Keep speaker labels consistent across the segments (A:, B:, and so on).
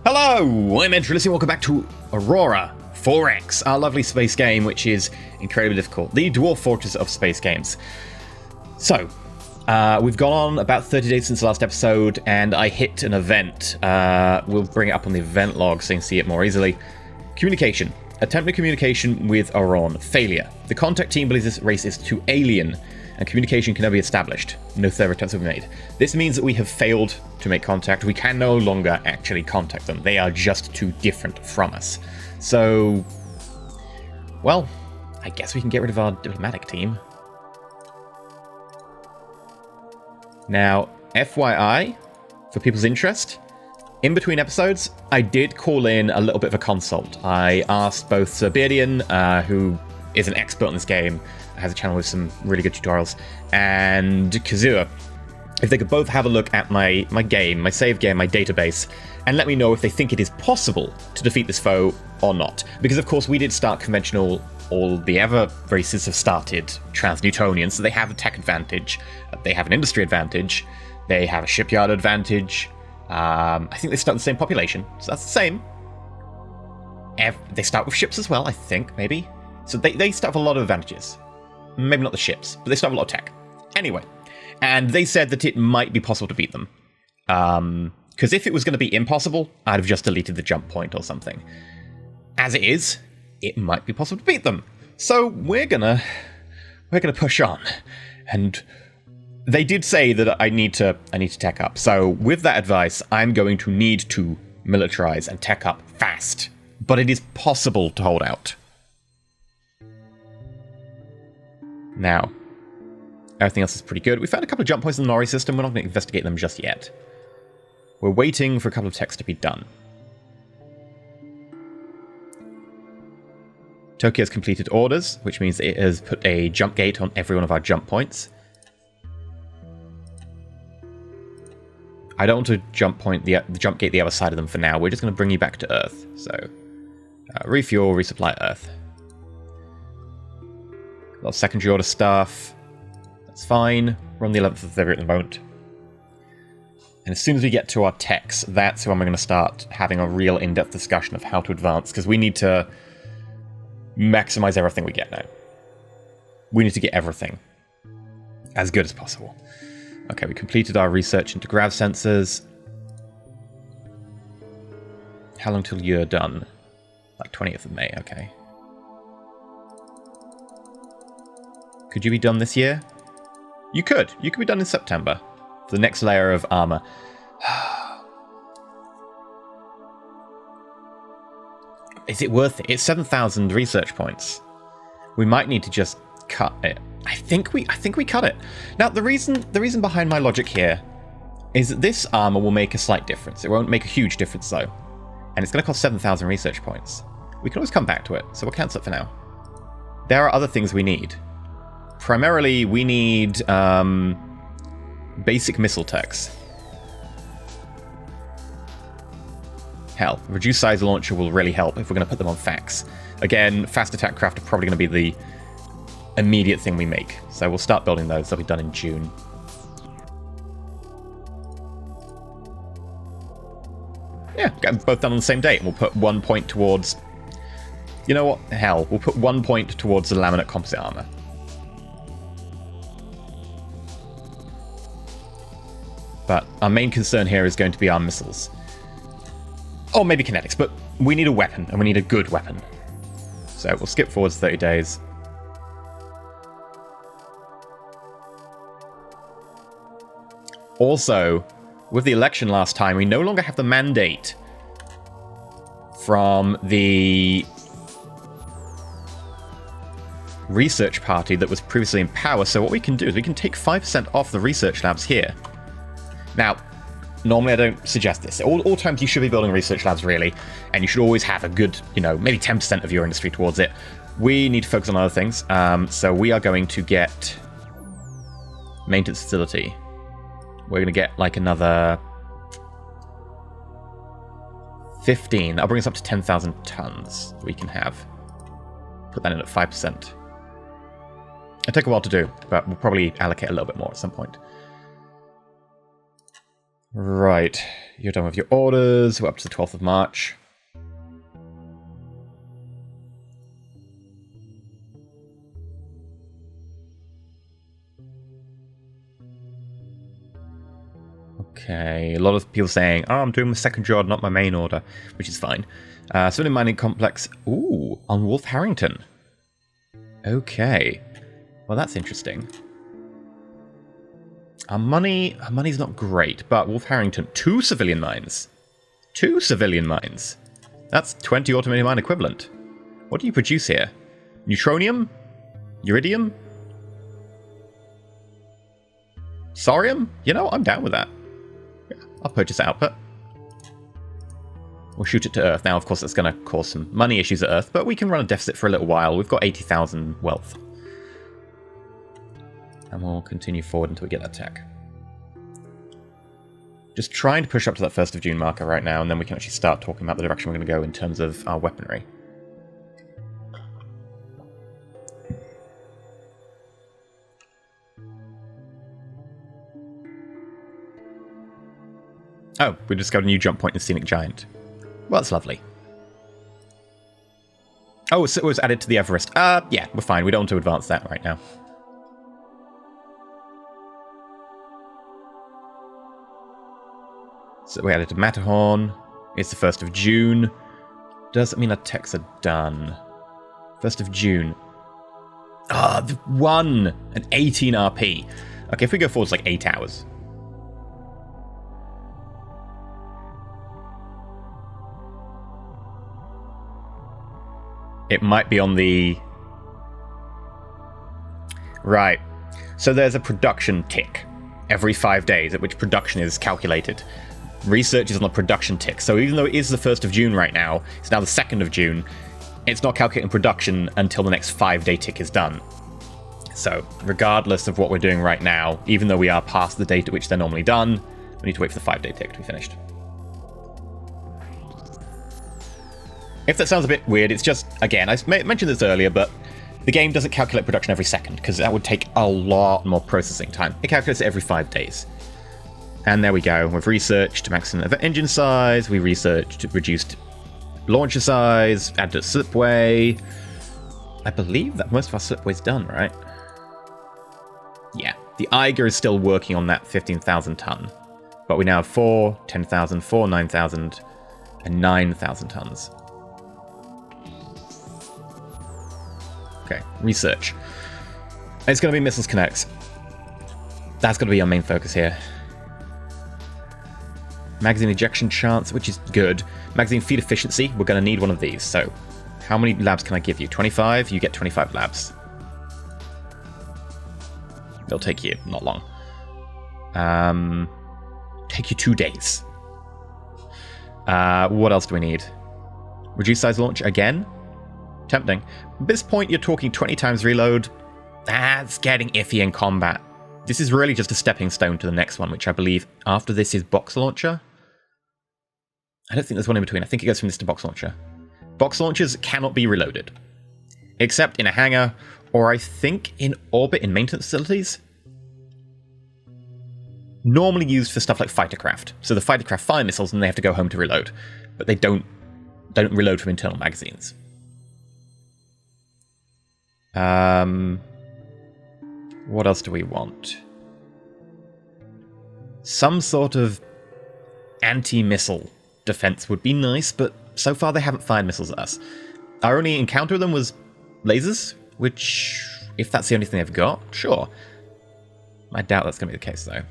A: Hello, I'm EnterElysium. Welcome back to Aurora 4X, our lovely space game, which is incredibly difficult. The Dwarf Fortress of space games. So, we've gone on about 30 days since the last episode, and I hit an event. We'll bring it up on the event log so you can see it more easily. Communication. Attempted communication with Aurora. Failure. The contact team believes this race is too alien, and communication can never be established. No further attempts have been made. This means that we have failed to make contact. We can no longer actually contact them. They are just too different from us. So, well, I guess we can get rid of our diplomatic team. Now, FYI, for people's interest, in between episodes, I did call in a little bit of a consult. I asked both Sir Beardian, who is an expert in this game, has a channel with some really good tutorials, and Kazua, if they could both have a look at my game, my save game, my database, and let me know if they think it is possible to defeat this foe or not. Because, of course, we did start conventional. All the other races have started trans-Newtonian, so they have a tech advantage, they have an industry advantage, they have a shipyard advantage. I think they start with the same population, so that's the same. They start with ships as well, I think, maybe. So they start with a lot of advantages. Maybe not the ships, but they start with a lot of tech. Anyway, and they said that it might be possible to beat them. Because if it was going to be impossible, I'd have just deleted the jump point or something. As it is, it might be possible to beat them. So we're gonna push on. And they did say that I need to tech up. So with that advice, I'm going to need to militarize and tech up fast. But it is possible to hold out. Now, everything else is pretty good. We found a couple of jump points in the Nori system. We're not going to investigate them just yet. We're waiting for a couple of techs to be done. Tokyo has completed orders, which means it has put a jump gate on every one of our jump points. I don't want to jump point the jump gate the other side of them for now. We're just going to bring you back to Earth. So, refuel, resupply Earth. A lot of secondary order stuff. That's fine. We're on the 11th of February at the moment. And as soon as we get to our techs, that's when we're going to start having a real in-depth discussion of how to advance, because we need to maximize everything we get now. We need to get everything as good as possible. Okay, we completed our research into grav sensors. How long till you're done? Like 20th of May, okay. Could you be done this year? You could. You could be done in September. For the next layer of armor. Is it worth it? It's 7,000 research points. We might need to just cut it. I think we cut it. Now, the reason behind my logic here is that this armor will make a slight difference. It won't make a huge difference, though. And it's going to cost 7,000 research points. We can always come back to it, so we'll cancel it for now. There are other things we need. Primarily, we need basic missile techs. Hell, reduced size launcher will really help if we're going to put them on FACs. Again, fast attack craft are probably going to be the immediate thing we make. So we'll start building those. They'll be done in June. Yeah, get them both done on the same date. And we'll put 1 point towards... You know what? Hell, we'll put 1 point towards the laminate composite armor. But our main concern here is going to be our missiles. Or maybe kinetics, but we need a weapon, and we need a good weapon. So we'll skip forwards 30 days. Also, with the election last time, we no longer have the mandate from the research party that was previously in power. So what we can do is we can take 5% off the research labs here. Now, normally I don't suggest this. All times you should be building research labs, really, and you should always have a good, maybe 10% of your industry towards it. We need to focus on other things, so we are going to get maintenance facility. We're going to get like another 15. That'll bring us up to 10,000 tons we can have. Put that in at 5%. It'll take a while to do, but we'll probably allocate a little bit more at some point. Right. You're done with your orders. We're up to the 12th of March. Okay, a lot of people saying, oh, I'm doing my second job, not my main order, which is fine. Civilian mining complex, ooh, on Wolf Harrington. Okay, well that's interesting. Our money's not great, but Wolf Harrington, 2 civilian mines. 2 civilian mines. That's 20 automated mine equivalent. What do you produce here? Neutronium? Iridium? Sorium? You know, I'm down with that. Yeah, I'll purchase output. We'll shoot it to Earth. Now, of course, that's going to cause some money issues at Earth, but we can run a deficit for a little while. We've got 80,000 wealth. And we'll continue forward until we get that tech. Just trying to push up to that 1st of June marker right now, and then we can actually start talking about the direction we're going to go in terms of our weaponry. Oh, we discovered a new jump point in Scenic Giant. Well, that's lovely. Oh, so it was added to the Everest. Yeah, we're fine. We don't want to advance that right now. So we added to Matterhorn. It's the 1st of June. Does it mean our techs are done? 1st of June. Ah, 1 and 18 RP. Okay, if we go forward, it's like 8 hours. It might be on the... Right. So there's a production tick every 5 days at which production is calculated. Research is on a production tick. So even though it is the 1st of June right now, it's now the 2nd of June, it's not calculating production until the next 5-day tick is done. So regardless of what we're doing right now, even though we are past the date at which they're normally done, we need to wait for the 5-day tick to be finished. If that sounds a bit weird, it's just, again, I mentioned this earlier, but the game doesn't calculate production every second, because that would take a lot more processing time. It calculates it every 5 days. And there we go. We've researched maximum engine size, we researched reduced launcher size, added slipway. I believe that most of our slipway's done, right? Yeah, the Eiger is still working on that 15,000 ton. But we now have 4, 10,000, 4, 9,000, and 9,000 tons. Okay, research. It's going to be missiles kinetics. That's going to be our main focus here. Magazine ejection chance, which is good. Magazine feed efficiency, we're going to need one of these. So, how many labs can I give you? 25? You get 25 labs. It'll take you not long. Take you 2 days. What else do we need? Reduce size launch again? Tempting. At this point, you're talking 20 times reload. That's getting iffy in combat. This is really just a stepping stone to the next one, which I believe after this is box launcher. I don't think there's one in between. I think it goes from this to box launcher. Box launchers cannot be reloaded, except in a hangar, or I think in orbit in maintenance facilities. Normally used for stuff like fightercraft. So the fightercraft fire missiles and they have to go home to reload, but they don't reload from internal magazines. What else do we want? Some sort of anti-missile defense would be nice, but so far they haven't fired missiles at us. Our only encounter with them was lasers, which, if that's the only thing they've got, sure. I doubt that's going to be the case, though.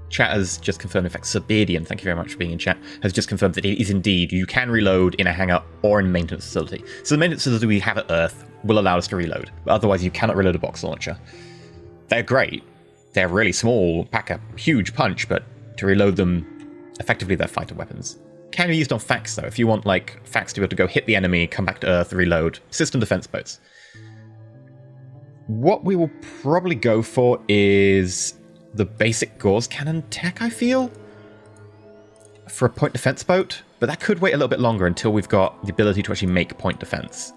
A: Chat has just confirmed, in fact, Subidian, thank you very much for being in chat, has just confirmed that it is indeed, you can reload in a hangar or in a maintenance facility. So the maintenance facility we have at Earth will allow us to reload, but otherwise you cannot reload a box launcher. They're great. They're really small, pack a huge punch, but to reload them, effectively they're fighter weapons. Can be used on FACs, though, if you want, like, FACs to be able to go hit the enemy, come back to Earth, reload. System defense boats. What we will probably go for is the basic Gauss cannon tech, I feel, for a point defense boat, but that could wait a little bit longer until we've got the ability to actually make point defense.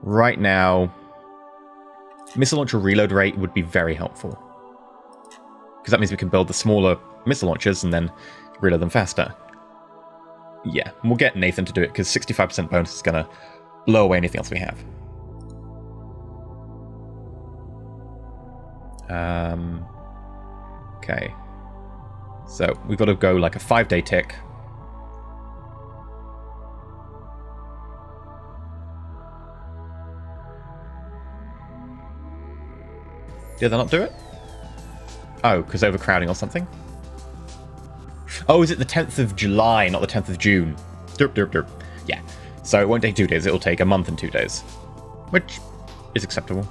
A: Right now, missile launcher reload rate would be very helpful. because that means we can build the smaller missile launchers and then reload them faster. Yeah, and we'll get Nathan to do it, because 65% bonus is going to blow away anything else we have. Okay. So we've got to go like a 5-day tick. Did they not do it? Oh, because overcrowding or something? Oh, is it the 10th of July, not the 10th of June? Derp, derp, derp. Yeah. So it won't take 2 days, it'll take a month and 2 days. Which is acceptable.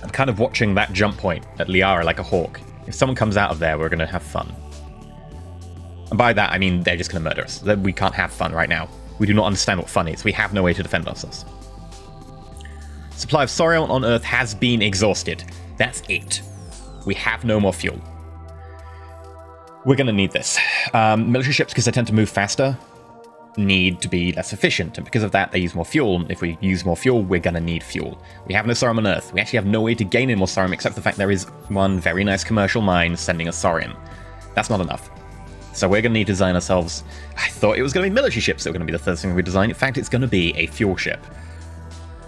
A: I'm kind of watching that jump point at Liara like a hawk. If someone comes out of there, we're going to have fun. And by that, I mean they're just going to murder us. We can't have fun right now. We do not understand what fun is. We have no way to defend ourselves. Supply of Saurian on Earth has been exhausted. That's it. We have no more fuel. We're going to need this. Military ships, because they tend to move faster, need to be less efficient. And because of that, they use more fuel. If we use more fuel, we're going to need fuel. We have no Saurian on Earth. We actually have no way to gain any more Saurian except for the fact there is one very nice commercial mine sending us Saurian. That's not enough. So we're going to need to design ourselves... I thought it was going to be military ships that were going to be the first thing we design. In fact, it's going to be a fuel ship.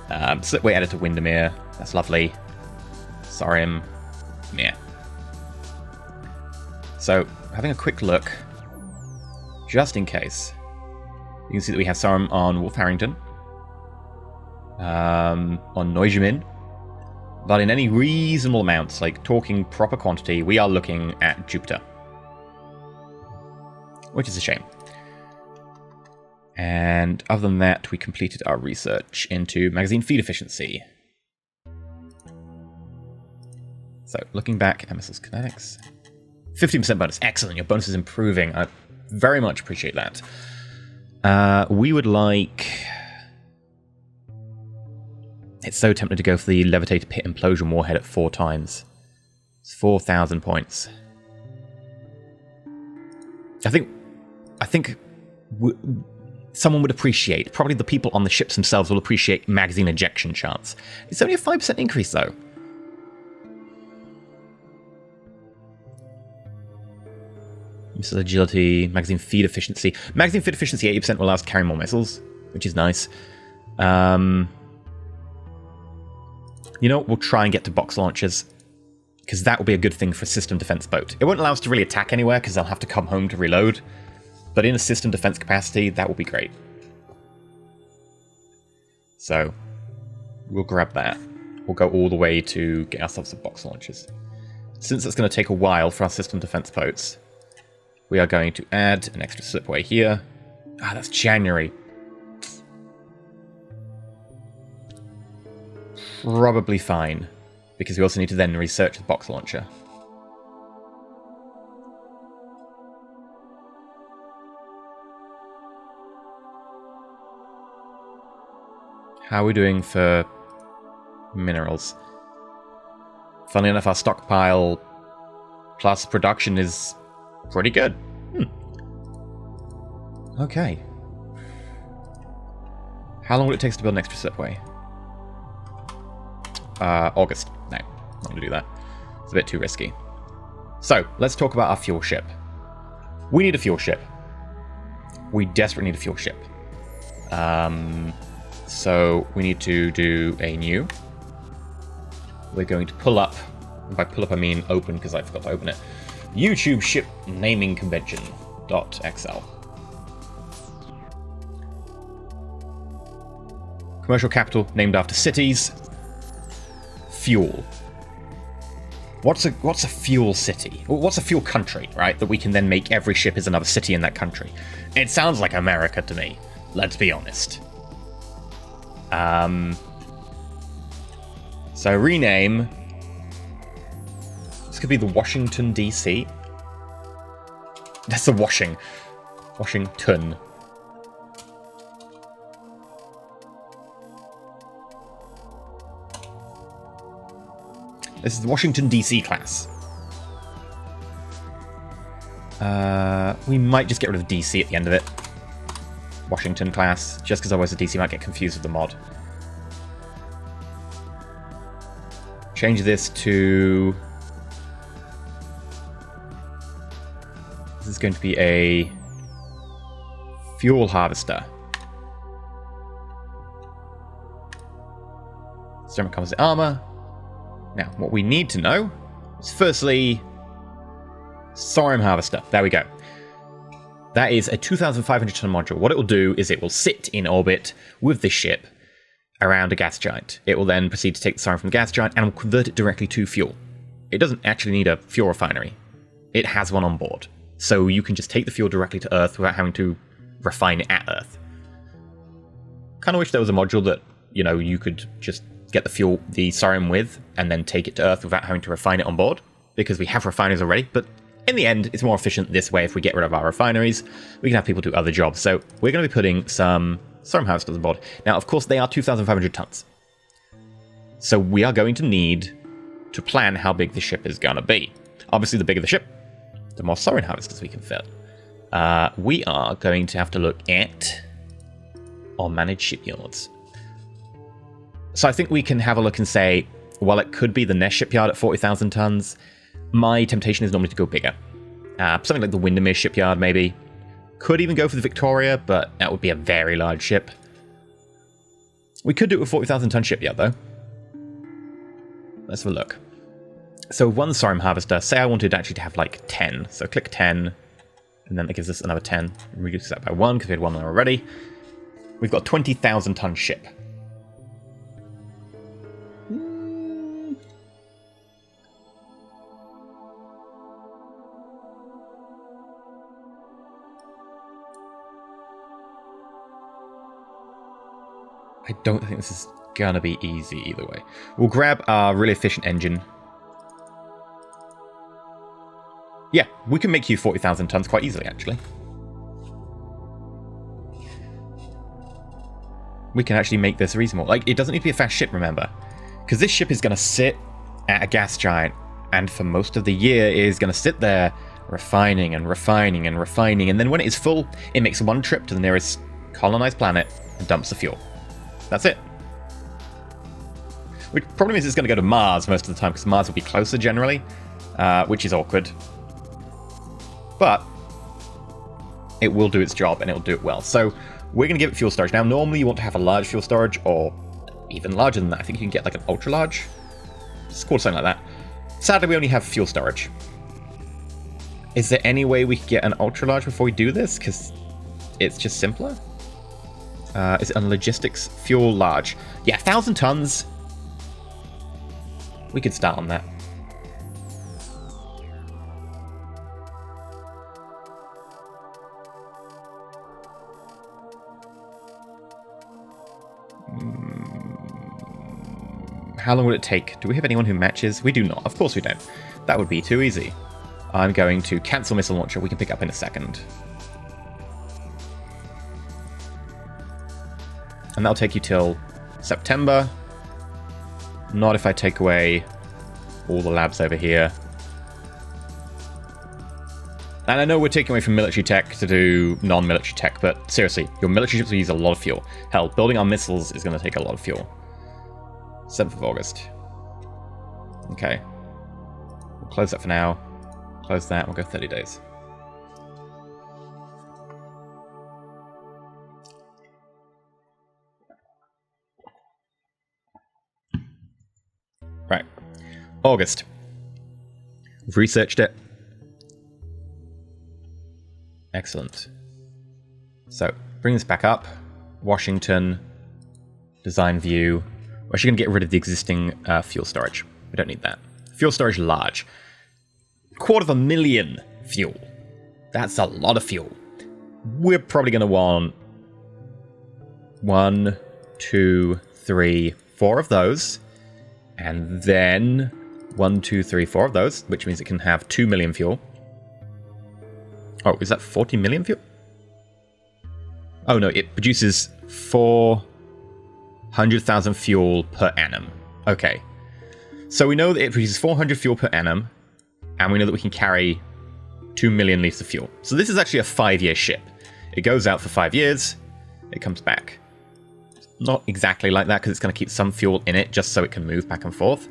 A: Slipway editor Windermere. That's lovely. Saurian. Yeah. So, having a quick look, just in case, you can see that we have Saurian on Wolf Harrington, on Neujamin, but in any reasonable amounts, like talking proper quantity, we are looking at Jupiter. Which is a shame. And other than that, we completed our research into magazine feed efficiency. So, looking back at missiles kinetics. 15% bonus. Excellent. Your bonus is improving. I very much appreciate that. We would like... It's so tempting to go for the levitated pit implosion warhead at 4 times. It's 4,000 points. I think someone would appreciate, probably the people on the ships themselves will appreciate magazine ejection chance. It's only a 5% increase, though. Missile agility, magazine feed efficiency. Magazine feed efficiency 80% will allow us to carry more missiles, which is nice. You know, we'll try and get to box launchers, because that will be a good thing for a system defense boat. It won't allow us to really attack anywhere, because they'll have to come home to reload. But in a system defense capacity, that will be great. So, we'll grab that. We'll go all the way to get ourselves some box launchers. Since it's going to take a while for our system defense boats, we are going to add an extra slipway here. Ah, that's January. Probably fine, because we also need to then research the box launcher. How are we doing for minerals? Funnily enough, our stockpile plus production is pretty good. Okay. How long will it take us to build an extra slipway? August. No, not going to do that. It's a bit too risky. So, let's talk about our fuel ship. We need a fuel ship. We desperately need a fuel ship. So, we need to do a new. We're going to pull up, and by pull up I mean open, because I forgot to open it, YouTube Ship Naming Convention.xl. Commercial capital named after cities. Fuel. What's a fuel city? What's a fuel country, right? That we can then make every ship is another city in that country. It sounds like America to me. Let's be honest. So rename. This could be the Washington DC. That's the Washington. This is the Washington DC class. We might just get rid of DC at the end of it. Washington class, just because otherwise the DC might get confused with the mod. Change this to... This is going to be a fuel harvester. Ceramic composite armor. Now, what we need to know is firstly, Thorium harvester. There we go. That is a 2,500 ton module. What it will do is it will sit in orbit with this ship around a gas giant. It will then proceed to take the thorium from the gas giant and will convert it directly to fuel. It doesn't actually need a fuel refinery. It has one on board. So you can just take the fuel directly to Earth without having to refine it at Earth. Kind of wish there was a module that, you know, you could just get the fuel, the thorium with, and then take it to Earth without having to refine it on board, because we have refineries already. But in the end, it's more efficient this way. If we get rid of our refineries, we can have people do other jobs. So we're going to be putting some thorium harvesters on board. Now, of course, they are 2,500 tons. So we are going to need to plan how big the ship is going to be. Obviously, the bigger the ship, the more thorium harvesters we can fit. We are going to have to look at our managed shipyards. So I think we can have a look and say, well, it could be the Nest shipyard at 40,000 tons. My temptation is normally to go bigger. Something like the Windermere shipyard, maybe. Could even go for the Victoria, but that would be a very large ship. We could do it with 40,000 ton shipyard, though. Let's have a look. So one thorium harvester, say I wanted actually to have like 10. So click 10, and then that gives us another 10. Reduce that by 1, because we had one there already. We've got a 20,000 ton ship. I don't think this is gonna be easy either way. We'll grab our really efficient engine. Yeah, we can make you 40,000 tons quite easily, actually. We can actually make this reasonable. Like, it doesn't need to be a fast ship, remember. Because this ship is going to sit at a gas giant, and for most of the year it is going to sit there refining and refining and refining, and then when it is full, it makes one trip to the nearest colonized planet and dumps the fuel. That's it. Which probably means it's going to go to Mars most of the time, because Mars will be closer generally, which is awkward. But it will do its job, and it will do it well. So we're going to give it fuel storage. Now, normally you want to have a large fuel storage, or even larger than that. I think you can get like an ultra large. It's called something like that. Sadly, we only have fuel storage. Is there any way we could get an ultra large before we do this? Because it's just simpler. Is it on logistics? Fuel large. Yeah, 1,000 tons. We could start on that. How long would it take? Do we have anyone who matches? We do not. Of course we don't. That would be too easy. I'm going to cancel missile launcher. We can pick up in a second. And that'll take you till September. Not if I take away all the labs over here. And I know we're taking away from military tech to do non-military tech, but seriously, your military ships will use a lot of fuel. Hell, building our missiles is going to take a lot of fuel. 7th of August. Okay. We'll close that for now. Close that, we'll go 30 days. Right. August. We've researched it. Excellent. So, bring this back up. Washington. Design view. We're actually going to get rid of the existing fuel storage. We don't need that. Fuel storage large. 250,000 fuel. That's a lot of fuel. We're probably going to want 1, 2, 3, 4 of those. And then 1, 2, 3, 4 of those, which means it can have 2 million fuel. Oh, is that 40 million fuel? Oh no, it produces 400,000 fuel per annum. Okay. So we know that it produces 400 fuel per annum, and we know that we can carry 2 million litres of fuel. So this is actually a 5-year ship. It goes out for 5 years, it comes back. Not exactly like that, because it's going to keep some fuel in it just so it can move back and forth,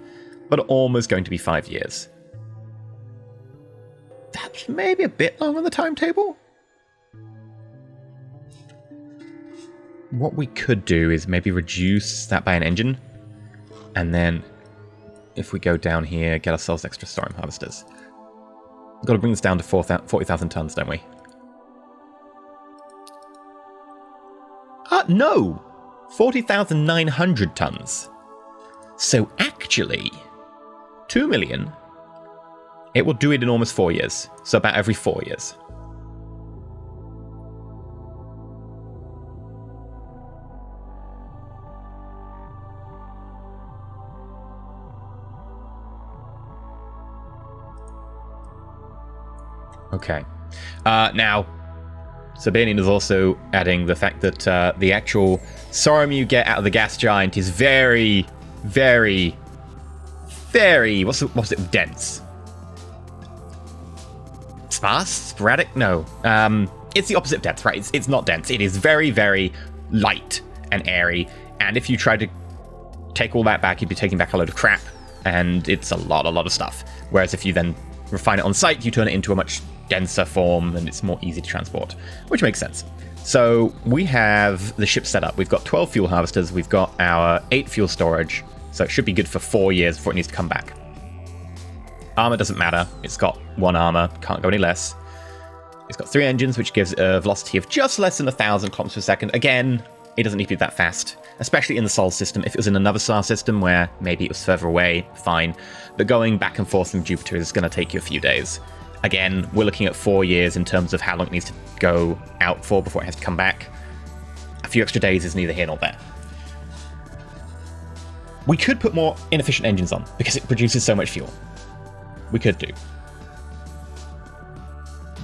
A: but almost going to be 5 years. That's maybe a bit long on the timetable. What we could do is maybe reduce that by an engine, and then if we go down here, get ourselves extra storm harvesters. We've got to bring this down to 40,000 tons, don't we? No! 40,900 tons. So actually, 2 million, it will do it in almost 4 years. So about every 4 years. Okay. Now, Sabinian is also adding the fact that the actual Sorum you get out of the gas giant is very, very, very... What's it? Dense. Sparse? Sporadic? No. It's the opposite of dense, right? It's not dense. It is very, very light and airy. And if you try to take all that back, you'd be taking back a load of crap. And it's a lot of stuff. Whereas if you then refine it on site, you turn it into a much denser form, and it's more easy to transport, which makes sense. So we have the ship set up. We've got 12 fuel harvesters. We've got our 8 fuel storage. So it should be good for 4 years before it needs to come back. Armor doesn't matter. It's got 1 armor. Can't go any less. It's got 3 engines, which gives a velocity of just less than 1,000 kilometers per second. Again, it doesn't need to be that fast, especially in the Sol system. If it was in another star system where maybe it was further away, fine. But going back and forth from Jupiter is going to take you a few days. Again, we're looking at 4 years in terms of how long it needs to go out for before it has to come back. A few extra days is neither here nor there. We could put more inefficient engines on, because it produces so much fuel. We could do.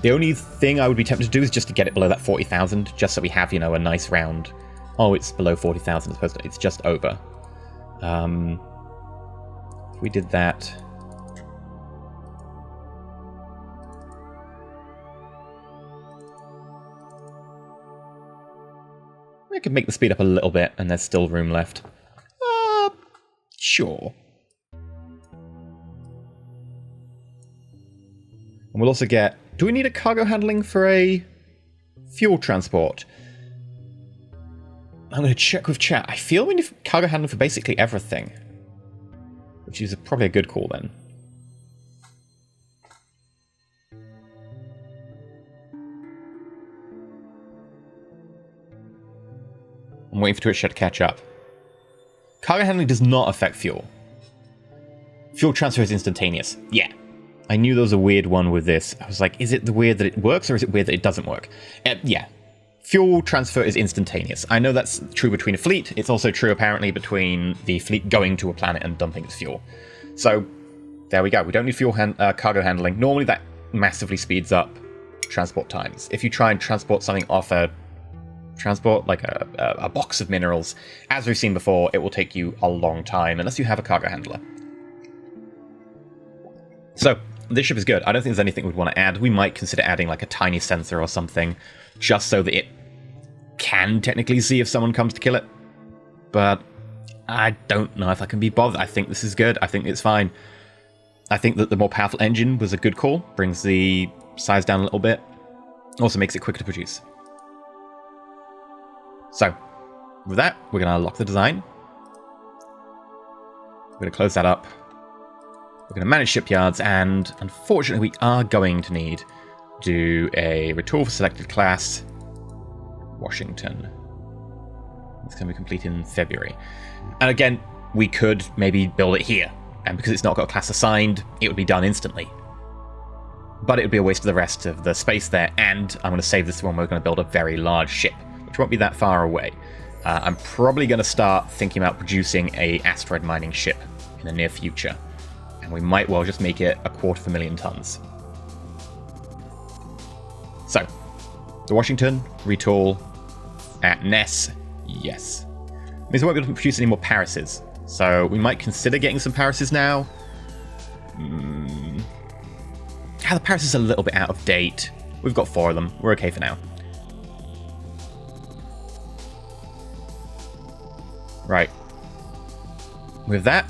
A: The only thing I would be tempted to do is just to get it below that 40,000, just so we have, you know, a nice round... Oh, it's below 40,000 as opposed to... It's just over. If we did that... I could make the speed up a little bit, and there's still room left. Sure. And we'll also get... Do we need a cargo handling for a fuel transport? I'm going to check with chat. I feel we need cargo handling for basically everything. Which is probably a good call then. I'm waiting for Twitch chat to catch up. Cargo handling does not affect fuel. Fuel transfer is instantaneous. Yeah. I knew there was a weird one with this. I was like, is it the weird that it works, or is it weird that it doesn't work? Yeah. Fuel transfer is instantaneous. I know that's true between a fleet. It's also true, apparently, between the fleet going to a planet and dumping its fuel. So, there we go. We don't need cargo handling. Normally, that massively speeds up transport times. If you try and transport something off a transport, like a box of minerals, as we've seen before, it will take you a long time, unless you have a cargo handler. So, this ship is good. I don't think there's anything we'd want to add. We might consider adding like a tiny sensor or something, just so that it can technically see if someone comes to kill it. But I don't know if I can be bothered. I think this is good. I think it's fine. I think that the more powerful engine was a good call. Brings the size down a little bit. Also makes it quicker to produce. So, with that, we're going to lock the design. We're going to close that up. We're going to manage shipyards, and unfortunately we are going to need to do a retool for selected class. Washington. It's going to be complete in February. And again, we could maybe build it here, and because it's not got a class assigned, it would be done instantly. But it would be a waste of the rest of the space there, and I'm going to save this one. We're going to build a very large ship, which won't be that far away. I'm probably going to start thinking about producing a asteroid mining ship in the near future. And we might well just make it 250,000 tons. So, the Washington, retool, at Ness, yes. Means we won't be able to produce any more Parises. So we might consider getting some Parises now. The Paris is a little bit out of date. We've got 4 of them. We're okay for now. Right. With that,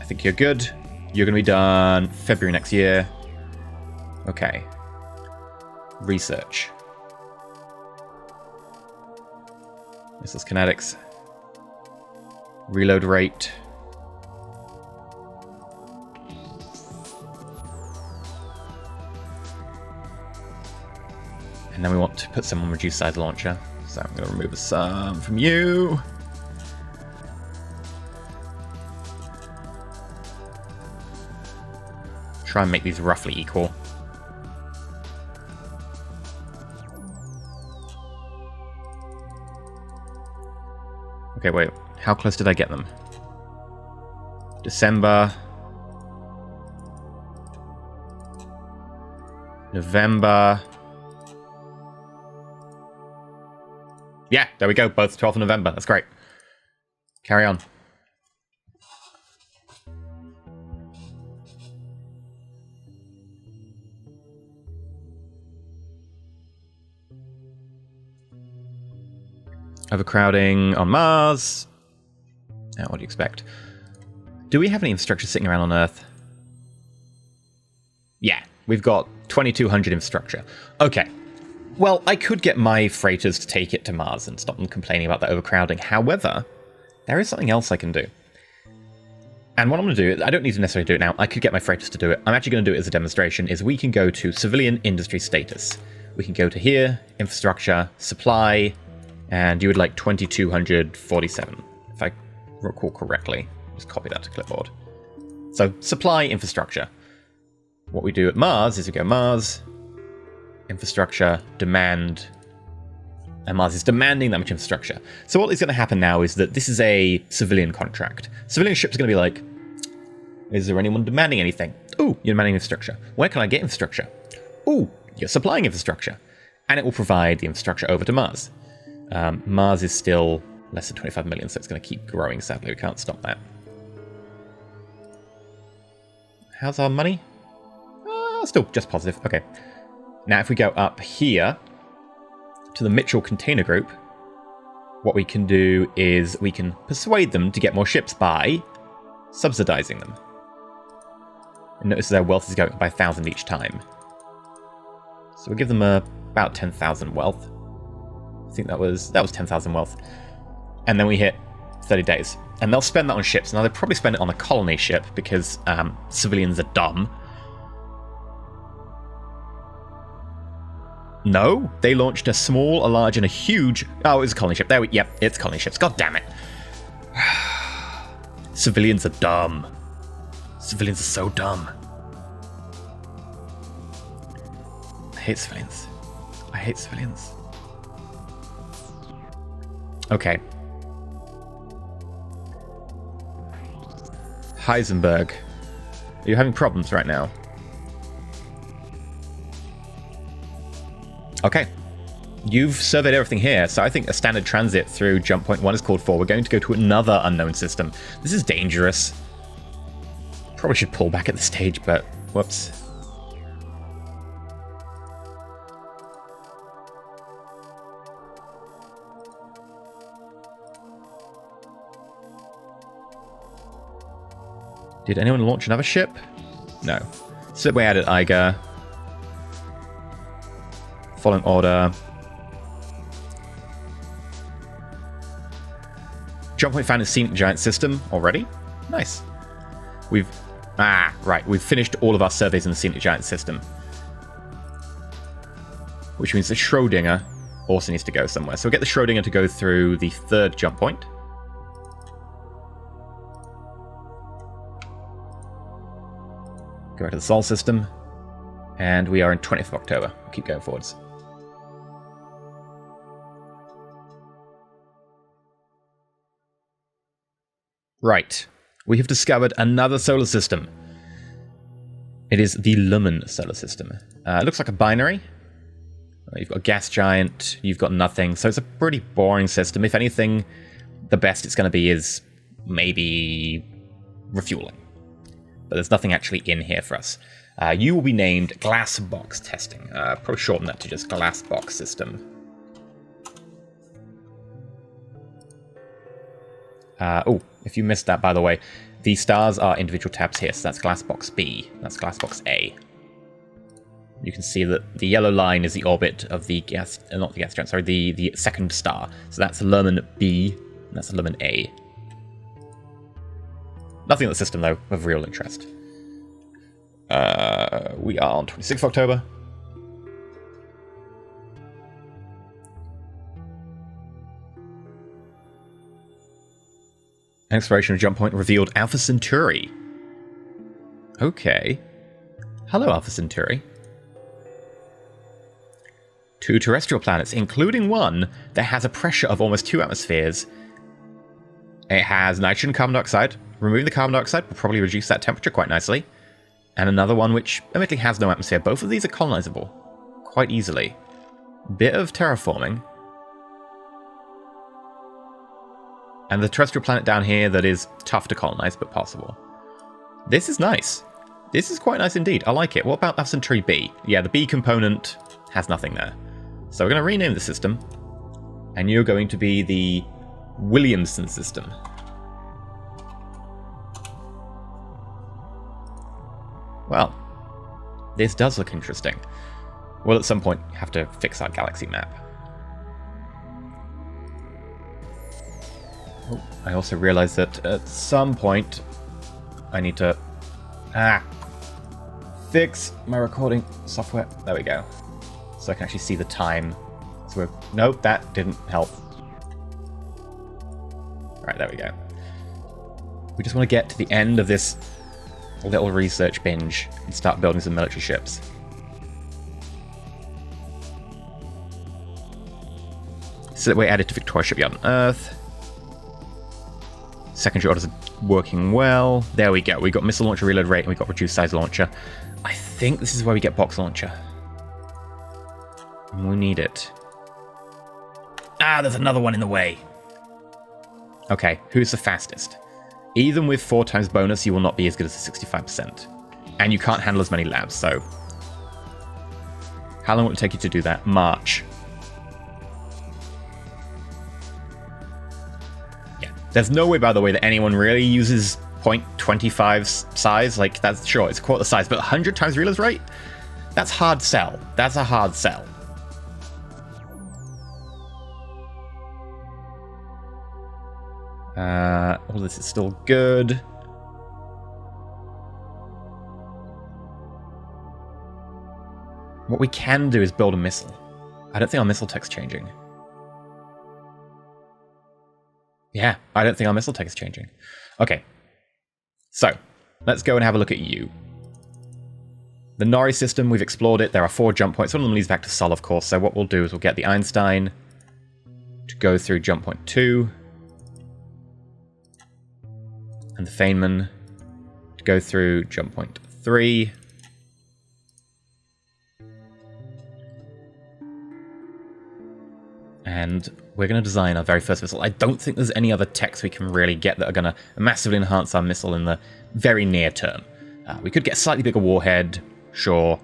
A: I think you're good. You're going to be done February next year. Okay. Research. This is kinetics. Reload rate. And then we want to put some on reduced size launcher. So I'm going to remove some from you. Try and make these roughly equal. Okay, wait. How close did I get them? December. November. Yeah, there we go. Both 12th of November. That's great. Carry on. Overcrowding on Mars. Now, what do you expect? Do we have any infrastructure sitting around on Earth? Yeah, we've got 2,200 infrastructure. Okay. Well, I could get my freighters to take it to Mars and stop them complaining about the overcrowding. However, there is something else I can do. And what I'm going to do, I don't need to necessarily do it now. I could get my freighters to do it. I'm actually going to do it as a demonstration, is we can go to civilian industry status. We can go to here, infrastructure, supply, and you would like 2,247, if I recall correctly. Just copy that to clipboard. So, supply, infrastructure. What we do at Mars is we go Mars, infrastructure, demand, and Mars is demanding that much infrastructure. So what is going to happen now is that this is a civilian contract. Civilian ships are going to be like, is there anyone demanding anything? Ooh, you're demanding infrastructure. Where can I get infrastructure? Ooh, you're supplying infrastructure. And it will provide the infrastructure over to Mars. Mars is still less than 25 million, so it's going to keep growing, sadly. We can't stop that. How's our money? Still just positive. Okay. Now, if we go up here to the Mitchell Container Group, what we can do is we can persuade them to get more ships by subsidizing them. And notice their wealth is going up by 1,000 each time. So we'll give them about 10,000 wealth. I think that was 10,000 wealth. And then we hit 30 days. And they'll spend that on ships. Now, they'll probably spend it on a colony ship because civilians are dumb. No, they launched a small, a large, and a huge... Oh, it was a colony ship. Yep, it's colony ships. God damn it. Civilians are dumb. Civilians are so dumb. I hate civilians. I hate civilians. Okay. Heisenberg. Are you having problems right now? Okay. You've surveyed everything here, so I think a standard transit through jump point 1 is called for. We're going to go to another unknown system. This is dangerous. Probably should pull back at this stage, but whoops. Did anyone launch another ship? No. Slipway added Eiger. Following order. Jump point found in Scenic Giant system already. Nice. We've finished all of our surveys in the Scenic Giant system. Which means the Schrodinger also needs to go somewhere. So we'll get the Schrodinger to go through the 3rd jump point. Go back to the Sol system. And we are in 20th of October. We'll keep going forwards. Right. We have discovered another solar system. It is the Luminess solar system. It looks like a binary. You've got a gas giant. You've got nothing. So it's a pretty boring system. If anything, the best it's going to be is maybe refueling. But there's nothing actually in here for us. You will be named Glass Box Testing. Probably shorten that to just Glass Box System. Oh, if you missed that, by the way, the stars are individual tabs here. So that's glass box B. That's glass box A. You can see that the yellow line is the orbit of the gas, not the gas giant, sorry, the second star. So that's Lumen B, and that's Lumen A. Nothing in the system, though, of real interest. We are on 26th of October. Exploration of jump point revealed Alpha Centauri. Okay. Hello, Alpha Centauri. 2 terrestrial planets, including one that has a pressure of almost 2 atmospheres. It has nitrogen and carbon dioxide. Removing the carbon dioxide will probably reduce that temperature quite nicely. And another one which admittedly has no atmosphere. Both of these are colonizable quite easily. Bit of terraforming. And the terrestrial planet down here that is tough to colonize, but possible. This is nice. This is quite nice indeed. I like it. What about Alpha Centauri B? Yeah, the B component has nothing there. So we're going to rename the system. And you're going to be the Williamson system. Well, this does look interesting. We'll at some point have to fix our galaxy map. Oh, I also realized that at some point I need to fix my recording software. There we go. So I can actually see the time. So nope, that didn't help. Alright, there we go. We just want to get to the end of this little research binge and start building some military ships. So we're added to Victoria Shipyard on Earth. Secondary orders are working well. There we go. We got missile launcher reload rate and we got reduced size launcher. I think this is where we get box launcher. We need it. Ah, there's another one in the way. Okay, who's the fastest? Even with 4 times bonus, you will not be as good as the 65%. And you can't handle as many labs, so... How long will it take you to do that? March. Yeah. There's no way, by the way, that anyone really uses 0.25 size. Like, that's sure, it's a quarter size, but 100 times reload rate? That's hard sell. That's a hard sell. All this is still good. What we can do is build a missile. I don't think our missile tech's changing. Yeah, I don't think our missile tech is changing. Okay. So, let's go and have a look at you. The Nori system, we've explored it. There are 4 jump points. One of them leads back to Sol, of course. So what we'll do is we'll get the Einstein to go through jump point 2. And the Feynman to go through jump point 3. And we're going to design our very first missile. I don't think there's any other techs we can really get that are going to massively enhance our missile in the very near term. We could get a slightly bigger warhead, sure.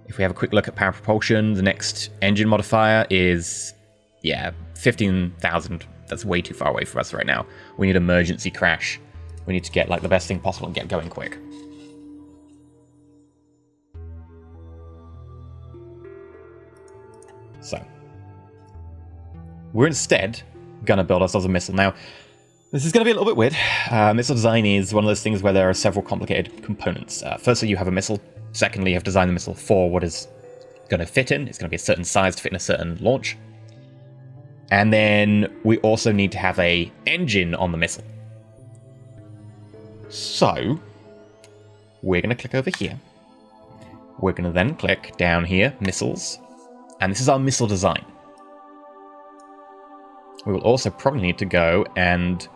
A: If we have a quick look at power propulsion, the next engine modifier is, yeah, 15,000. That's way too far away for us right now. We need emergency crash. We need to get like the best thing possible and get going quick. So, we're instead going to build ourselves a missile. Now, this is going to be a little bit weird. Missile design is one of those things where there are several complicated components. Firstly, you have a missile. Secondly, you have to design the missile for what is going to fit in. It's going to be a certain size to fit in a certain launch. And then we also need to have an engine on the missile. So, we're going to click over here. We're going to then click down here, missiles. And this is our missile design. We will also probably need to go and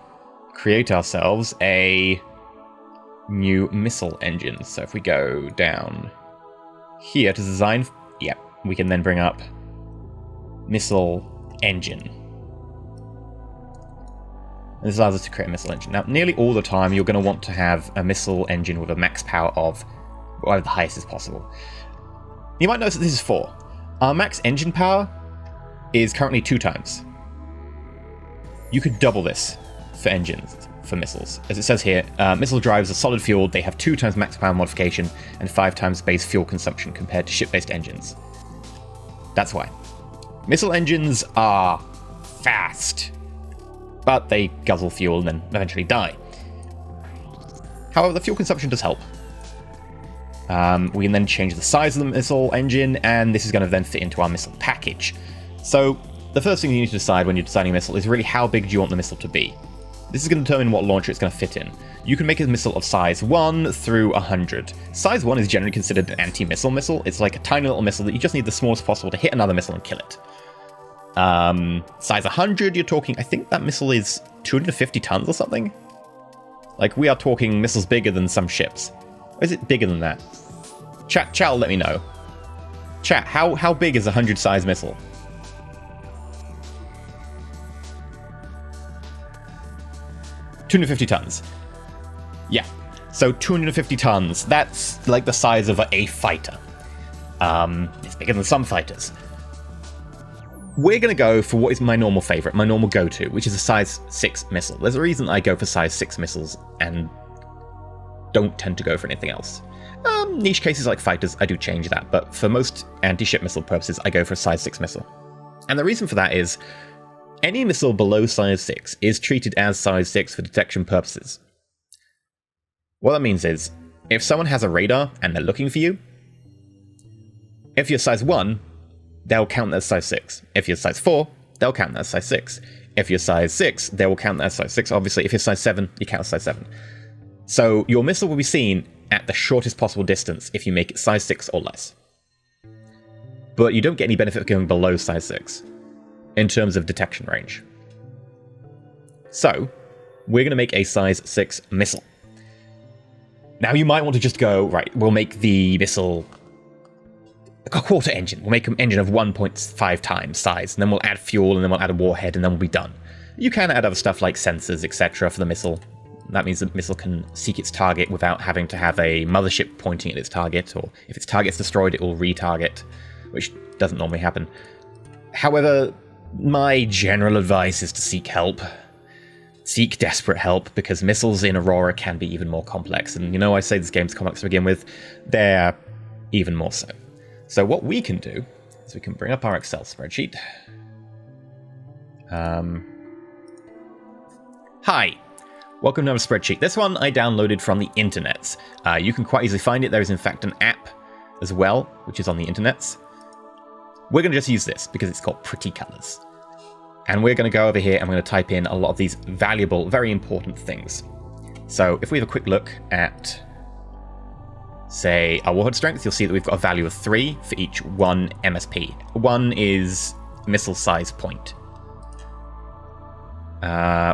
A: create ourselves a new missile engine. So if we go down here to design, yeah, we can then bring up missile engine. And this allows us to create a missile engine. Now, nearly all the time, you're going to want to have a missile engine with a max power of whatever the highest is possible. You might notice that this is 4. Our max engine power is currently 2 times. You could double this for engines, for missiles. As it says here, missile drives are solid fuel. They have 2 times max power modification and 5 times base fuel consumption compared to ship-based engines. That's why. Missile engines are fast, but they guzzle fuel and then eventually die. However, the fuel consumption does help. We can then change the size of the missile engine, and this is going to then fit into our missile package. So the first thing you need to decide when you're designing a missile is really how big do you want the missile to be. This is going to determine what launcher it's going to fit in. You can make a missile of size 1 through 100. Size 1 is generally considered an anti-missile missile. It's like a tiny little missile that you just need the smallest possible to hit another missile and kill it. Size 100, you're talking, I think that missile is 250 tons or something? Like, we are talking missiles bigger than some ships. Or is it bigger than that? Chat will let me know. Chat, how big is a 100 size missile? $250 tons. Yeah, so 250 tons. That's like the size of a fighter. It's bigger than some fighters. We're going to go for what is my normal favorite, my normal go-to, which is a size 6 missile. There's a reason I go for size 6 missiles and don't tend to go for anything else. Niche cases like fighters, I do change that, but for most anti-ship missile purposes, I go for a size 6 missile. And the reason for that is, any missile below size 6 is treated as size 6 for detection purposes. What that means is, if someone has a radar and they're looking for you, if you're size 1, they'll count that as size 6. If you're size 4, they'll count that as size 6. If you're size 6, they will count that as size 6. Obviously, if you're size 7, you count as size 7. So your missile will be seen at the shortest possible distance if you make it size 6 or less. But you don't get any benefit of going below size 6 in terms of detection range. So, we're going to make a size 6 missile. Now, you might want to just go, right, we'll make the missile a quarter engine. We'll make an engine of 1.5 times size, and then we'll add fuel, and then we'll add a warhead, and then we'll be done. You can add other stuff like sensors, etc. for the missile. That means the missile can seek its target without having to have a mothership pointing at its target, or if its target's destroyed, it will retarget, which doesn't normally happen. However, my general advice is to seek help. Seek desperate help, because missiles in Aurora can be even more complex. And you know, I say this game's complex to begin with, they're even more so. So what we can do is we can bring up our Excel spreadsheet. Hi, welcome to our spreadsheet. This one I downloaded from the internets. You can quite easily find it. There is in fact an app as well, which is on the internets. We're going to just use this because it's got pretty colors. And we're going to go over here and we're going to type in a lot of these valuable, very important things. So if we have a quick look at, say, our warhead strength, you'll see that we've got a value of 3 for each 1 MSP. 1 is missile size point.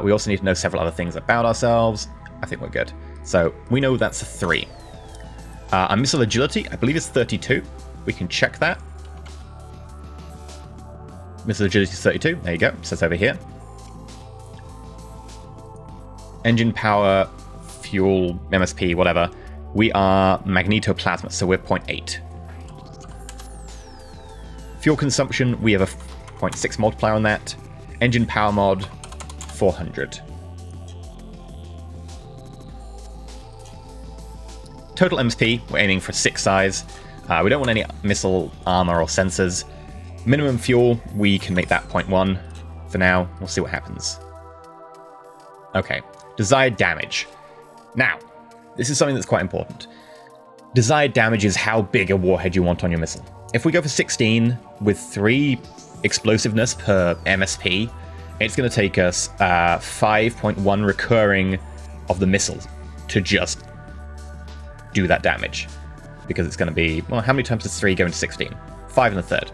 A: We also need to know several other things about ourselves. I think we're good. So we know that's a 3. Our missile agility, I believe, is 32. We can check that. Missile agility is 32. There you go. It says over here. Engine power, fuel, MSP, whatever. We are magnetoplasma, so we're 0.8. Fuel consumption, we have a 0.6 multiplier on that. Engine power mod, 400. Total MSP, we're aiming for 6 size. We don't want any missile armor or sensors. Minimum fuel, we can make that 0.1 for now. We'll see what happens. Okay, desired damage. Now, this is something that's quite important. Desired damage is how big a warhead you want on your missile. If we go for 16 with 3 explosiveness per MSP, it's going to take us 5.1 recurring of the missiles to just do that damage. Because it's going to be, well, how many times does 3 go into 16? 5 and a third.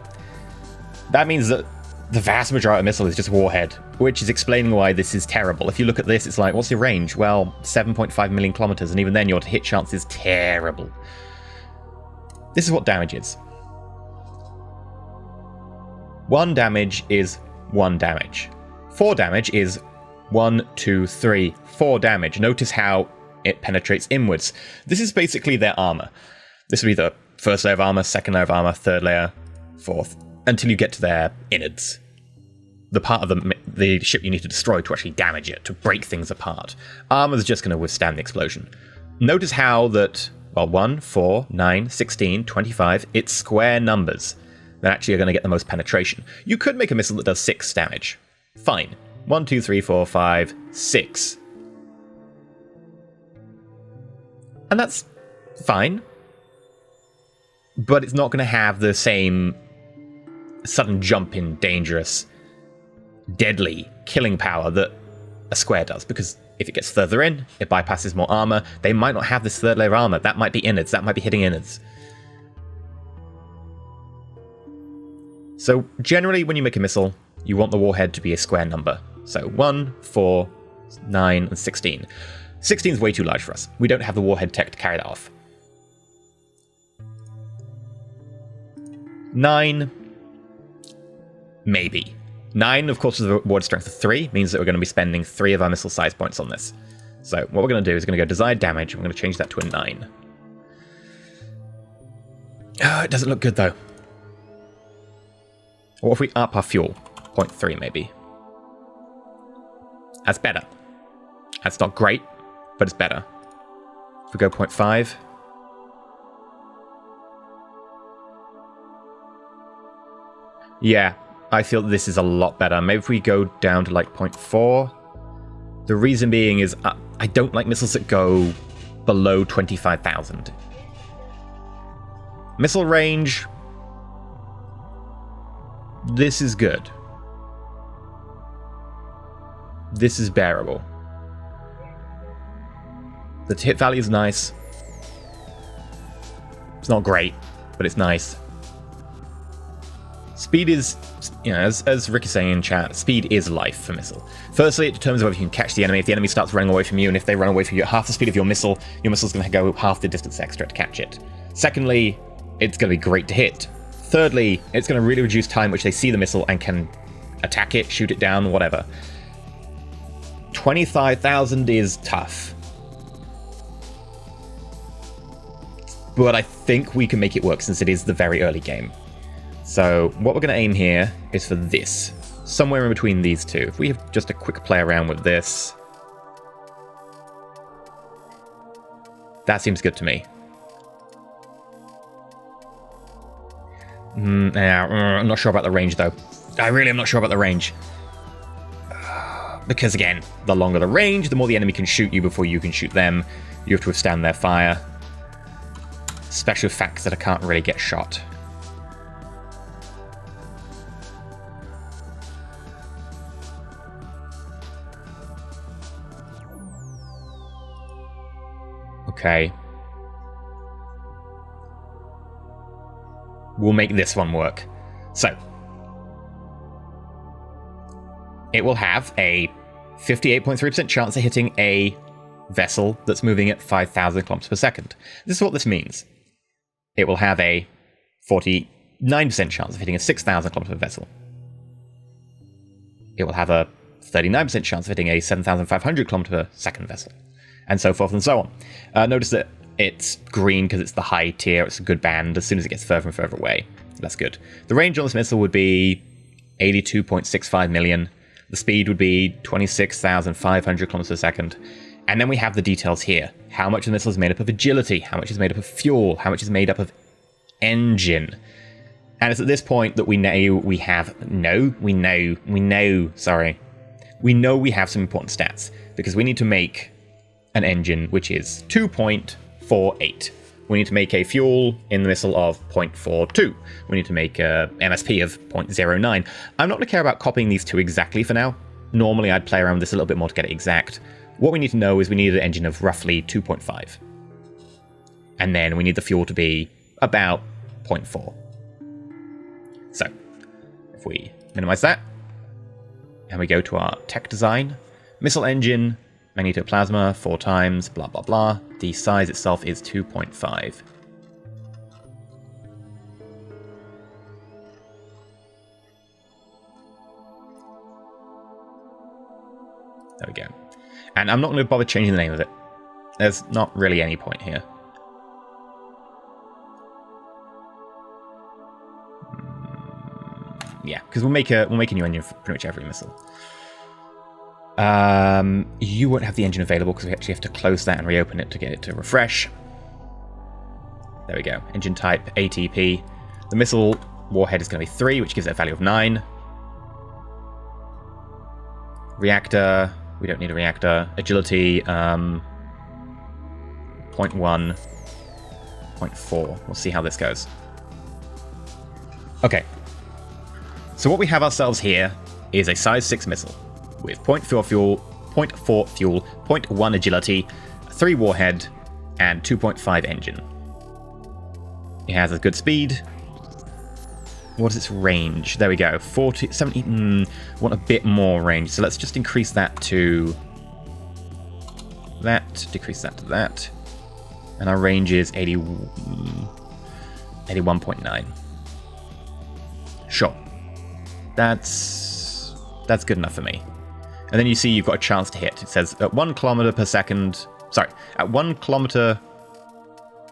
A: That means that the vast majority of missile is just warhead, which is explaining why this is terrible. If you look at this, it's like, what's your range? Well, 7.5 million kilometers, and even then your hit chance is terrible. This is what damage is. 1 damage is 1 damage. 4 damage is 1, 2, 3, 4 damage. Notice how it penetrates inwards. This is basically their armor. This would be the first layer of armor, second layer of armor, third layer, fourth, until you get to their innards. the part of the ship you need to destroy to actually damage it, to break things apart. Armor's just going to withstand the explosion. Notice how that, well, 1, 4, 9, 16, 25, it's square numbers that actually are going to get the most penetration. You could make a missile that does 6 damage. Fine. 1, 2, 3, 4, 5, 6. And that's fine. But it's not going to have the same sudden jump in dangerous, deadly killing power that a square does, because if it gets further in, it bypasses more armor. They might not have this third layer of armor. That might be innards. That might be hitting innards. So generally, when you make a missile, you want the warhead to be a square number. So 1, 4, 9, and 16. 16 is way too large for us. We don't have the warhead tech to carry that off. 9, maybe. 9, of course, with a reward strength of 3, means that we're going to be spending 3 of our missile size points on this. So what we're going to do is we're going to go desired damage, and we're going to change that to a 9. Oh, it doesn't look good, though. What if we up our fuel? 0.3, maybe. That's better. That's not great, but it's better. If we go 0.5... yeah, I feel this is a lot better. Maybe if we go down to like 0.4. The reason being is I don't like missiles that go below 25,000. Missile range. This is good. This is bearable. The hit value is nice. It's not great, but it's nice. Speed is, as Rick is saying in chat, speed is life for missile. Firstly, it determines whether you can catch the enemy. If the enemy starts running away from you, and if they run away from you at half the speed of your missile's going to go half the distance extra to catch it. Secondly, it's going to be great to hit. Thirdly, it's going to really reduce time which they see the missile and can attack it, shoot it down, whatever. 25,000 is tough. But I think we can make it work since it is the very early game. So what we're going to aim here is for this. Somewhere in between these two. If we have just a quick play around with this. That seems good to me. I'm not sure about the range, though. I really am not sure about the range. Because, again, the longer the range, the more the enemy can shoot you before you can shoot them. You have to withstand their fire. Special effects that I can't really get shot. Okay. We'll make this one work. So, it will have a 58.3% chance of hitting a vessel that's moving at 5,000 kilometers per second. This is what this means. It will have a 49% chance of hitting a 6,000 kilometer vessel. It will have a 39% chance of hitting a 7,500 kilometer per second vessel. And so forth and so on. Notice that it's green because it's the high tier, it's a good band. As soon as it gets further and further away, that's good. The range on this missile would be 82.65 million. The speed would be 26,500 kilometers per second. And then we have the details here. How much of the missile is made up of agility? How much is made up of fuel? How much is made up of engine? And it's at this point that we know we have we know we have some important stats, because we need to make an engine which is 2.48. We need to make a fuel in the missile of 0.42. We need to make a MSP of 0.09. I'm not going to care about copying these two exactly for now. Normally I'd play around with this a little bit more to get it exact. What we need to know is we need an engine of roughly 2.5. And then we need the fuel to be about 0.4. So, if we minimize that, and we go to our tech design, missile engine, magnetoplasma, 4 times, blah, blah, blah. The size itself is 2.5. There we go. And I'm not going to bother changing the name of it. There's not really any point here. Yeah, because we'll make a new engine for pretty much every missile. You won't have the engine available because we actually have to close that and reopen it to get it to refresh. There we go. Engine type ATP. The missile warhead is going to be 3, which gives it a value of 9. Reactor. We don't need a reactor. Agility. 0.1. 0.4. We'll see how this goes. Okay. So what we have ourselves here is a size 6 missile with 0.4 fuel, 0.1 agility, 3 warhead, and 2.5 engine. It has a good speed. What is its range? There we go. 40, 70. Want a bit more range. So let's just increase that to that. Decrease that to that. And our range is 81.9. Sure. That's good enough for me. And then you see you've got a chance to hit. It says at 1 kilometer per second. Sorry, at 1 kilometer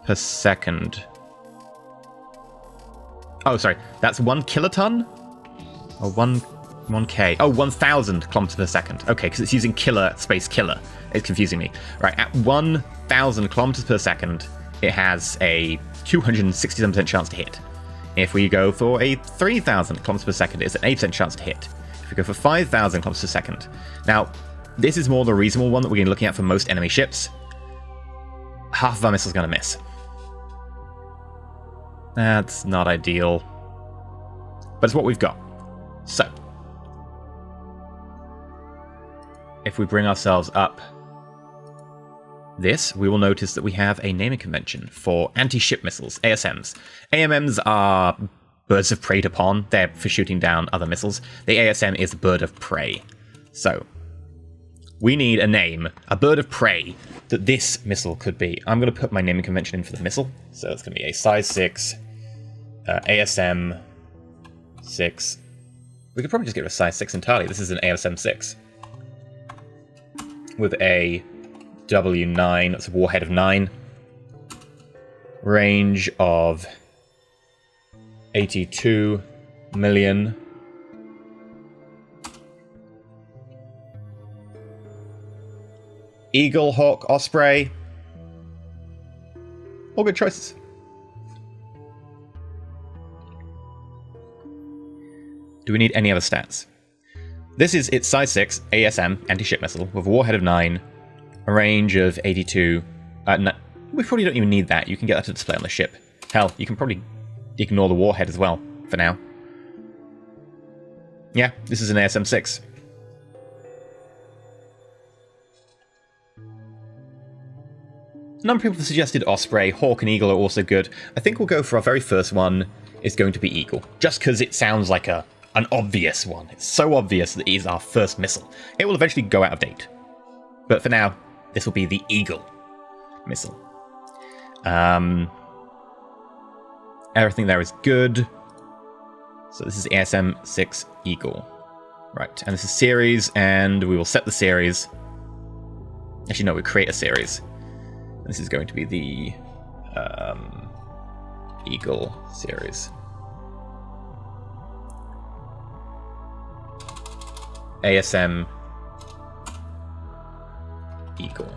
A: per second. Oh, sorry. That's 1 kiloton? Or 1K? Oh, 1,000 kilometers per second. Okay, because it's using killer space killer. It's confusing me. Right, at 1,000 kilometers per second, it has a 267% chance to hit. If we go for a 3,000 kilometers per second, it's an 8% chance to hit. If we go for 5,000 kilometers per second. Now, this is more the reasonable one that we're going to be looking at for most enemy ships. Half of our missile's going to miss. That's not ideal. But it's what we've got. So, if we bring ourselves up this, we will notice that we have a naming convention for anti-ship missiles, ASMs. AMMs are birds of preyed upon. They're for shooting down other missiles. The ASM is bird of prey. So, we need a name, a bird of prey, that this missile could be. I'm going to put my naming convention in for the missile. So it's going to be a size 6, ASM 6. We could probably just get rid of size 6 entirely. This is an ASM 6. With a W9, that's a warhead of 9. Range of 82 million. Eagle, Hawk, Osprey. All good choices. Do we need any other stats? This is its size 6 ASM anti-ship missile with a warhead of 9, a range of 82. No, we probably don't even need that. You can get that to display on the ship. Hell, you can probably ignore the warhead as well for now. Yeah, this is an ASM 6. A number of people have suggested Osprey, Hawk and Eagle are also good. I think we'll go for our very first one is going to be Eagle, just because it sounds like an obvious one. It's so obvious that it is our first missile. It will eventually go out of date. But for now, this will be the Eagle missile. Everything there is good. So this is ASM 6 Eagle. Right, and this is series, and we will set the series. Actually, no, we create a series. This is going to be the Eagle series. ASM Eagle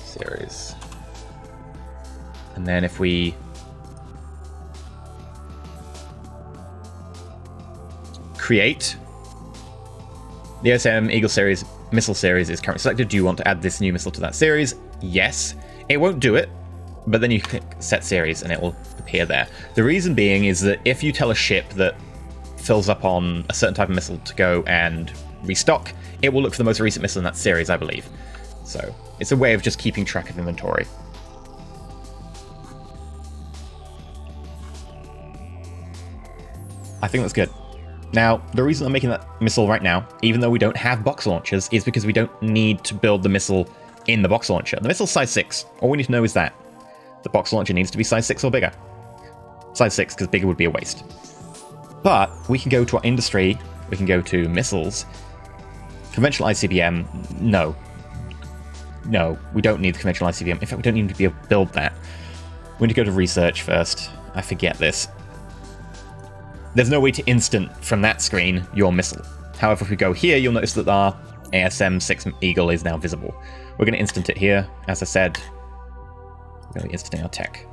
A: series. And then if we create the ASM Eagle series missile series is currently selected. Do you want to add this new missile to that series? Yes. It won't do it, but then you click set series and it will appear there. The reason being is that if you tell a ship that fills up on a certain type of missile to go and restock, it will look for the most recent missile in that series, I believe. So it's a way of just keeping track of inventory. I think that's good. Now, the reason I'm making that missile right now, even though we don't have box launchers, is because we don't need to build the missile in the box launcher. The missile's size 6. All we need to know is that the box launcher needs to be size 6 or bigger. Size 6, because bigger would be a waste. But we can go to our industry, we can go to missiles. Conventional ICBM, no. No, we don't need the conventional ICBM. In fact, we don't need to be able to build that. We need to go to research first. I forget this. there's no way to instant from that screen your missile. However, if we go here, you'll notice that our ASM-6 Eagle is now visible. We're going to instant it here. As I said, we're going to be instanting our tech.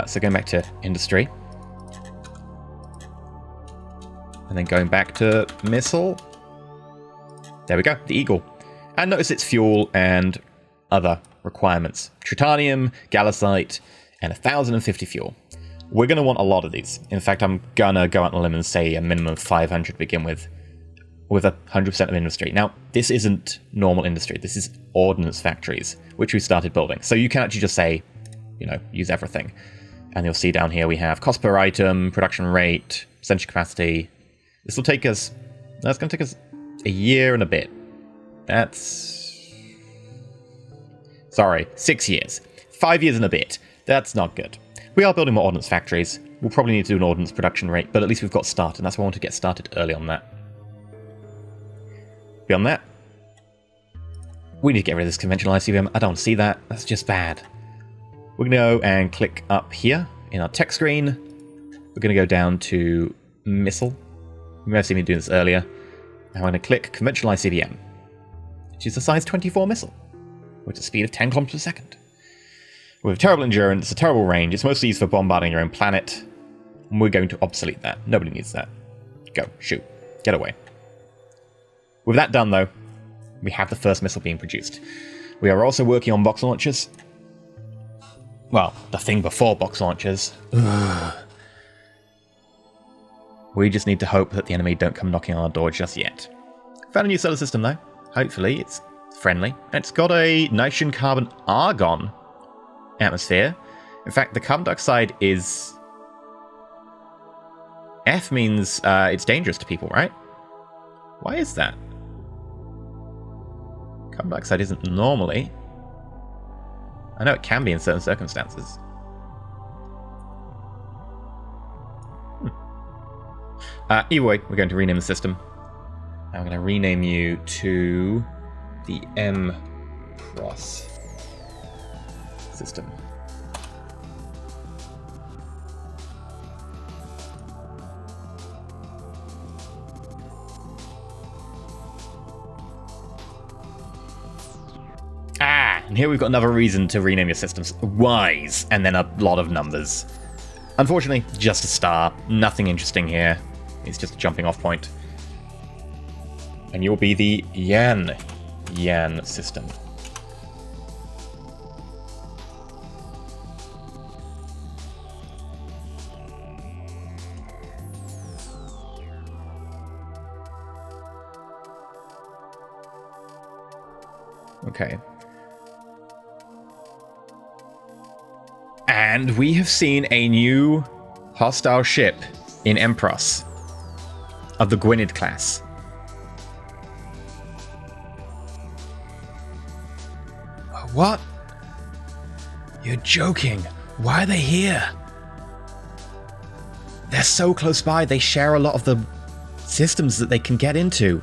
A: So going back to industry. And then going back to missile. There we go, the Eagle. And notice its fuel and other requirements. Tritanium, gallicite, and 1,050 fuel. We're going to want a lot of these. In fact, I'm going to go out on a limb and say a minimum of 500 to begin with 100% of industry. Now, this isn't normal industry. This is ordnance factories, which we started building. So you can actually just say, you know, use everything. And you'll see down here we have cost per item, production rate, percentage capacity. This will take us, that's going to take us a year and a bit. That's, sorry, 6 years. 5 years and a bit. That's not good. We are building more ordnance factories. We'll probably need to do an ordnance production rate, but at least we've got started, and that's why I want to get started early on that. Beyond that, we need to get rid of this conventional ICBM. I don't see that. That's just bad. We're going to go and click up here in our tech screen. We're going to go down to missile. You may have seen me doing this earlier. And I'm going to click conventional ICBM, which is a size 24 missile, with a speed of 10 kilometers per second. With terrible endurance, a terrible range, it's mostly used for bombarding your own planet. And we're going to obsolete that. Nobody needs that. Go, shoot, get away. With that done, though, we have the first missile being produced. We are also working on box launchers. Well, the thing before box launchers. Ugh. We just need to hope that the enemy don't come knocking on our door just yet. Found a new solar system, though. Hopefully, it's friendly. It's got a nitrogen carbon argon atmosphere. In fact, the carbon dioxide is... F means it's dangerous to people, right? Why is that? Carbon dioxide isn't normally. I know it can be in certain circumstances. Either way, we're going to rename the system. I'm going to rename you to the M-Cross system. And here we've got another reason to rename your systems. Wise, and then a lot of numbers. Unfortunately, just a star. Nothing interesting here. It's just a jumping off point. And you'll be the Yan system. Okay. And we have seen a new hostile ship in Empros of the Gwynedd class. What? You're joking. Why are they here? They're so close by, they share a lot of the systems that they can get into.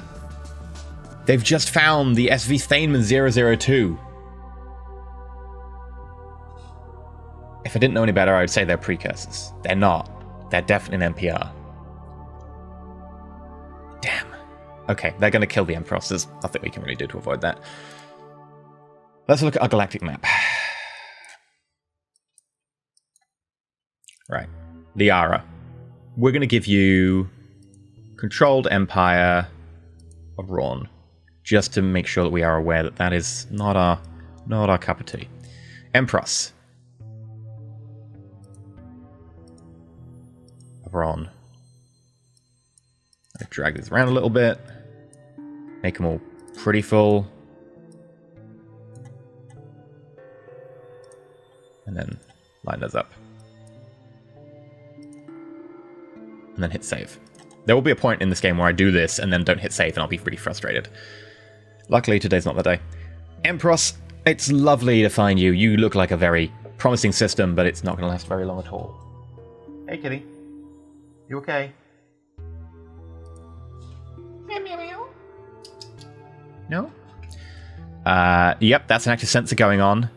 A: They've just found the SV Thaneman 002. If I didn't know any better, I would say they're precursors. They're not. They're definitely an NPR. Damn. Okay, they're going to kill the Emperors. There's nothing we can really do to avoid that. Let's look at our galactic map. Right. Liara. We're going to give you Controlled Empire of Rawn, just to make sure that we are aware that that is not our cup of tea. Empress of Rawn. I drag these around a little bit, make them all pretty full, and then line those up. And then hit save. There will be a point in this game where I do this and then don't hit save and I'll be really frustrated. Luckily, today's not the day. Empress, it's lovely to find you. You look like a very promising system, but it's not going to last very long at all. Hey, kitty. You okay? Meow, meow, meow. No? Yep, that's an active sensor going on.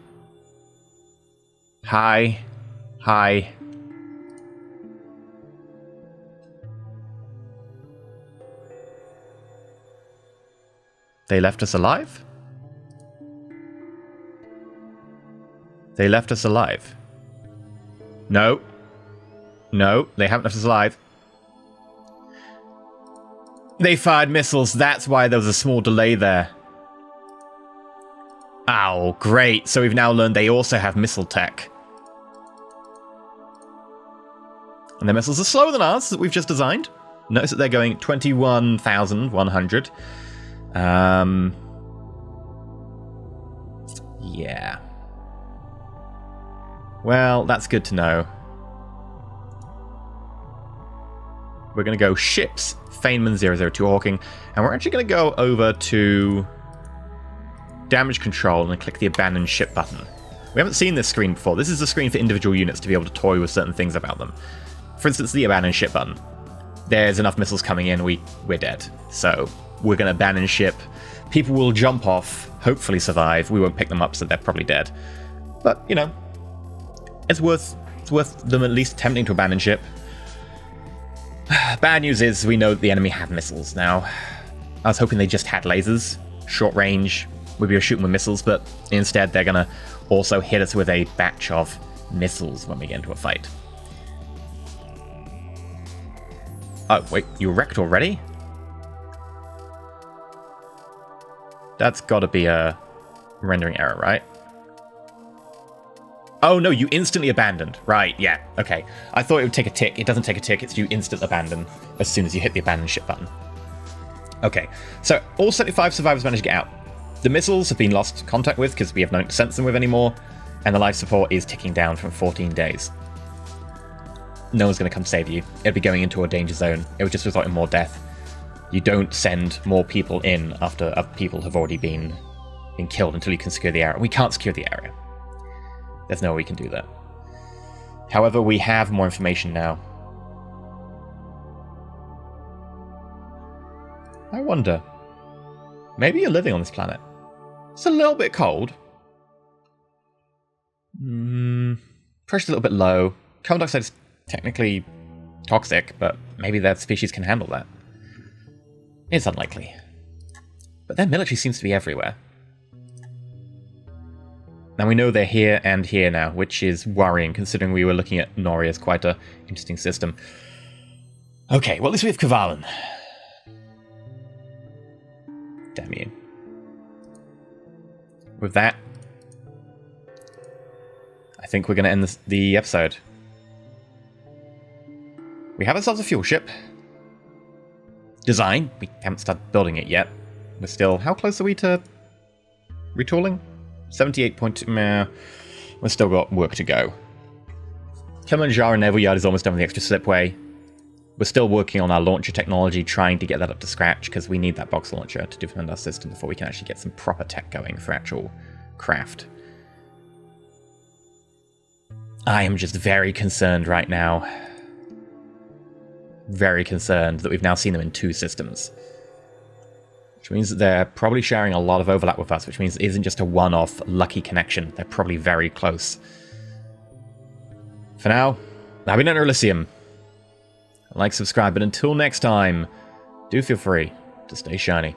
A: Hi. Hi. They left us alive? They left us alive. No. No, they haven't left us alive. They fired missiles. That's why there was a small delay there. Oh, great. So we've now learned they also have missile tech. And their missiles are slower than ours that we've just designed. Notice that they're going 21,100. Yeah. Well, that's good to know. We're going to go ships, Feynman 002 Hawking, and we're actually going to go over to damage control and click the abandoned ship button. We haven't seen this screen before. This is the screen for individual units to be able to toy with certain things about them. For instance, the abandoned ship button. There's enough missiles coming in, we're dead. So we're going to abandon ship. People will jump off, hopefully survive. We won't pick them up, so they're probably dead. But, you know, it's worth them at least attempting to abandon ship. Bad news is we know that the enemy have missiles now. I was hoping they just had lasers, short range. We'd be shooting with missiles, but instead they're going to also hit us with a batch of missiles when we get into a fight. Oh, wait, you wrecked already? That's got to be a rendering error, right? Oh, no, you instantly abandoned. Right, yeah, okay. I thought it would take a tick. It doesn't take a tick, it's you instant abandon as soon as you hit the abandon ship button. Okay, so all 75 survivors managed to get out. The missiles have been lost contact with because we have nothing to sense them with anymore, and the life support is ticking down from 14 days. No one's going to come save you. It'll be going into a danger zone. It would just result in more death. You don't send more people in after other people have already been killed until you can secure the area. We can't secure the area. There's no way we can do that. However, we have more information now. I wonder. Maybe you're living on this planet. It's a little bit cold. Pressure's a little bit low. Carbon dioxide is technically toxic, but maybe that species can handle that. It's unlikely. But their military seems to be everywhere. And we know they're here and here now, which is worrying, considering we were looking at Nori as quite an interesting system. Okay, well, at least we have Kavalan. Damn you. With that, I think we're going to end the episode. We have ourselves a fuel ship. Design. We haven't started building it yet. We're still... How close are we to retooling? 78 meh. We've still got work to go. Kilimanjaro Naval Yard is almost done with the extra slipway. We're still working on our launcher technology, trying to get that up to scratch, because we need that box launcher to defend our system before we can actually get some proper tech going for actual craft. I am just very concerned right now. Very concerned that we've now seen them in 2 systems. Which means that they're probably sharing a lot of overlap with us, which means it isn't just a one-off lucky connection. They're probably very close. For now, I've been EnterElysium. Like, subscribe, but until next time, do feel free to stay shiny.